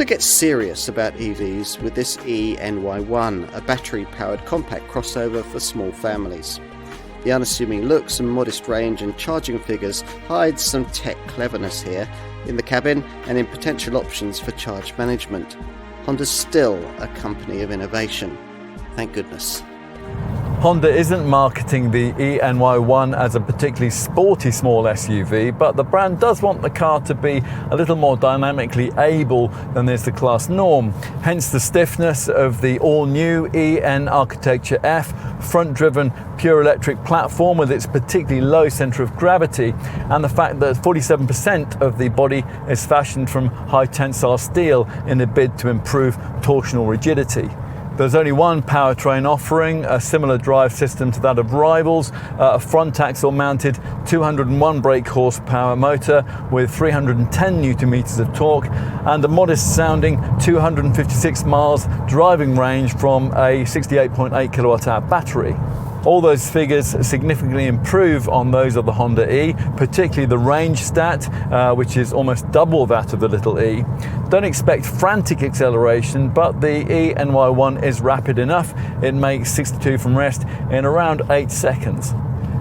gets serious about EVs with this Ny1, a battery-powered compact crossover for small families. The unassuming looks and modest range and charging figures hide some tech cleverness here in the cabin and in potential options for charge management. Honda's still a company of innovation. Thank goodness. Honda isn't marketing the Ny1 as a particularly sporty small SUV, but the brand does want the car to be a little more dynamically able than is the class norm. Hence the stiffness of the all-new EN Architecture F front-driven pure electric platform with its particularly low centre of gravity, and the fact that 47% of the body is fashioned from high tensile steel in a bid to improve torsional rigidity. There's only one powertrain offering, a similar drive system to that of rivals, a front axle mounted 201 brake horsepower motor with 310 newton meters of torque and a modest sounding 256 miles driving range from a 68.8 kilowatt hour battery. All those figures significantly improve on those of the Honda E, particularly the range stat, which is almost double that of the little e. Don't expect frantic acceleration, but the Ny1 is rapid enough. It makes 62 from rest in around 8 seconds.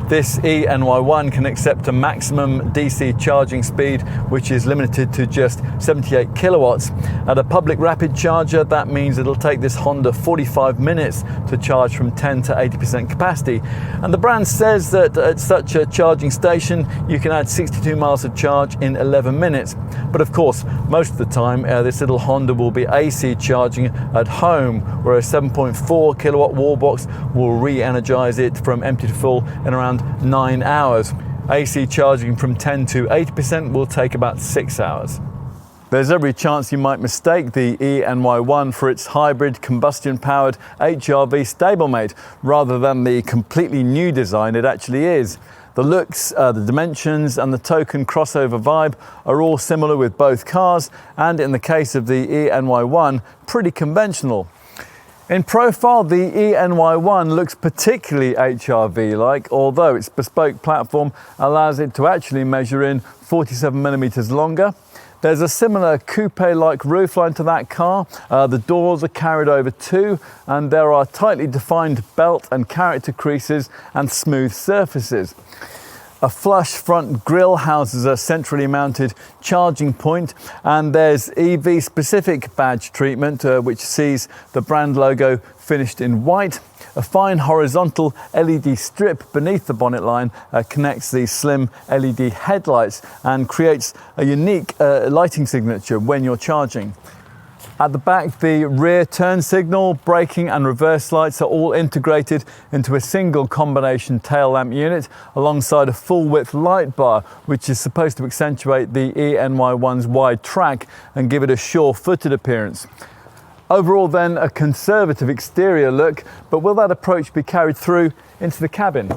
This Ny1 can accept a maximum DC charging speed, which is limited to just 78 kilowatts. At a public rapid charger, that means it'll take this Honda 45 minutes to charge from 10 to 80% capacity. And the brand says that at such a charging station, you can add 62 miles of charge in 11 minutes. But of course, most of the time, this little Honda will be AC charging at home, where a 7.4 kilowatt wall box will re-energize it from empty to full in around 9 hours. AC charging from 10 to 80% will take about 6 hours. There's every chance you might mistake the Ny1 for its hybrid combustion-powered HRV stablemate rather than the completely new design it actually is. The looks, the dimensions and the token crossover vibe are all similar with both cars, and in the case of the Ny1, pretty conventional. In profile, the Ny1 looks particularly HRV-like, although its bespoke platform allows it to actually measure in 47 millimeters longer. There's a similar coupe-like roofline to that car. The doors are carried over too, and there are tightly defined belt and character creases and smooth surfaces. A flush front grille houses a centrally mounted charging point, and there's EV-specific badge treatment, which sees the brand logo finished in white. A fine horizontal LED strip beneath the bonnet line connects the slim LED headlights and creates a unique lighting signature when you're charging. At the back, the rear turn signal, braking and reverse lights are all integrated into a single combination tail lamp unit alongside a full-width light bar, which is supposed to accentuate the Ny1's wide track and give it a sure-footed appearance. Overall then, a conservative exterior look, but will that approach be carried through into the cabin?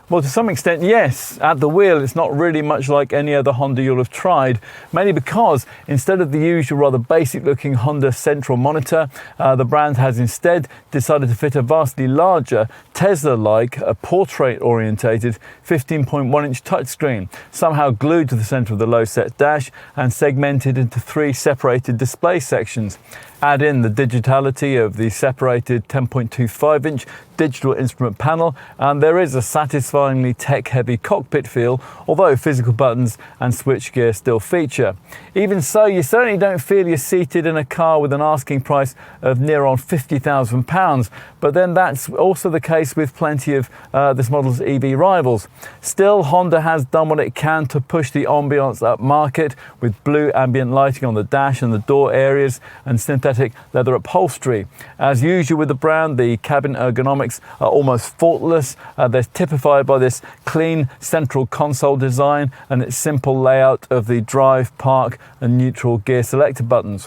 Well, to some extent, yes. At the wheel, it's not really much like any other Honda you'll have tried, mainly because instead of the usual rather basic-looking Honda central monitor, the brand has instead decided to fit a vastly larger, Tesla-like, portrait-orientated 15.1-inch touchscreen, somehow glued to the center of the low-set dash and segmented into 3 separated display sections. Add in the digitality of the separated 10.25-inch digital instrument panel, and there is a satisfyingly tech-heavy cockpit feel, although physical buttons and switchgear still feature. Even so, you certainly don't feel you're seated in a car with an asking price of near on £50,000, but then that's also the case with plenty of this model's EV rivals. Still, Honda has done what it can to push the ambiance up market with blue ambient lighting on the dash and the door areas and synthetic leather upholstery. As usual with the brand, the cabin ergonomics are almost faultless. They're typified by this clean central console design and its simple layout of the drive, park and neutral gear selector buttons.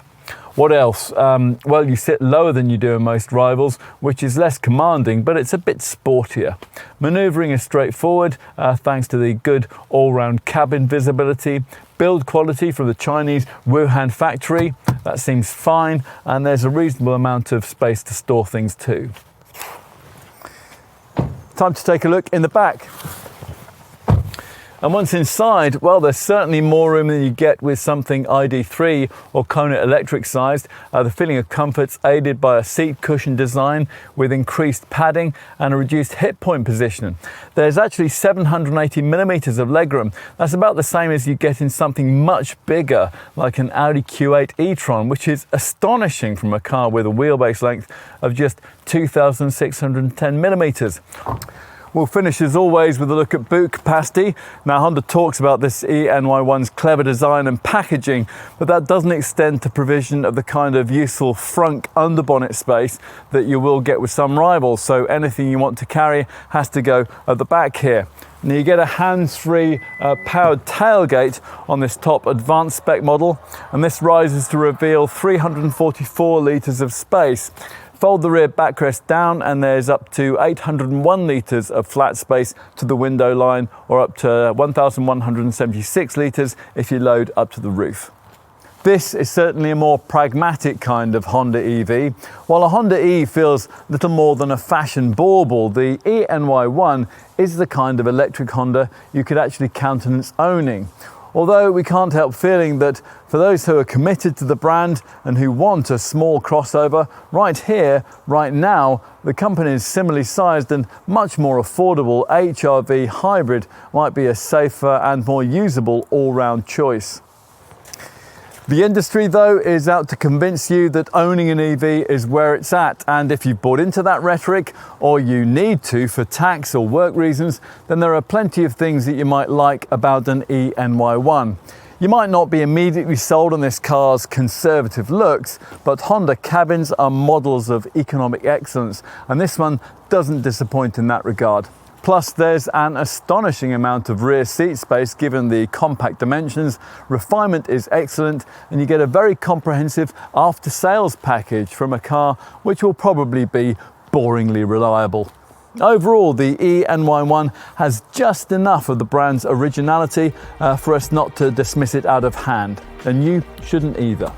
What else? Well, you sit lower than you do in most rivals, which is less commanding, but it's a bit sportier. Maneuvering is straightforward, thanks to the good all-round cabin visibility. Build quality from the Chinese Wuhan factory, that seems fine, and there's a reasonable amount of space to store things too. Time to take a look in the back. And once inside, well, there's certainly more room than you get with something ID3 or Kona electric sized. The feeling of comfort's aided by a seat cushion design with increased padding and a reduced hip point positioning. There's actually 780 millimeters of legroom. That's about the same as you get in something much bigger, like an Audi Q8 e-tron, which is astonishing from a car with a wheelbase length of just 2,610 millimeters. We'll finish as always with a look at boot capacity. Now Honda talks about this e:NY1's clever design and packaging, but that doesn't extend to provision of the kind of useful front underbonnet space that you will get with some rivals. So anything you want to carry has to go at the back here. Now you get a hands-free powered tailgate on this top advanced spec model, and this rises to reveal 344 litres of space. Fold the rear backrest down and there's up to 801 litres of flat space to the window line, or up to 1,176 litres if you load up to the roof. This is certainly a more pragmatic kind of Honda EV. While a Honda E feels little more than a fashion bauble, the e:NY1 is the kind of electric Honda you could actually countenance owning. Although we can't help feeling that for those who are committed to the brand and who want a small crossover, right here, right now, the company's similarly sized and much more affordable HR-V hybrid might be a safer and more usable all-round choice. The industry, though, is out to convince you that owning an EV is where it's at, and if you've bought into that rhetoric, or you need to for tax or work reasons, then there are plenty of things that you might like about an e:NY1. You might not be immediately sold on this car's conservative looks, but Honda cabins are models of economic excellence, and this one doesn't disappoint in that regard. Plus, there's an astonishing amount of rear seat space given the compact dimensions. Refinement is excellent, and you get a very comprehensive after-sales package from a car which will probably be boringly reliable. Overall, the e:NY1 has just enough of the brand's originality for us not to dismiss it out of hand, and you shouldn't either.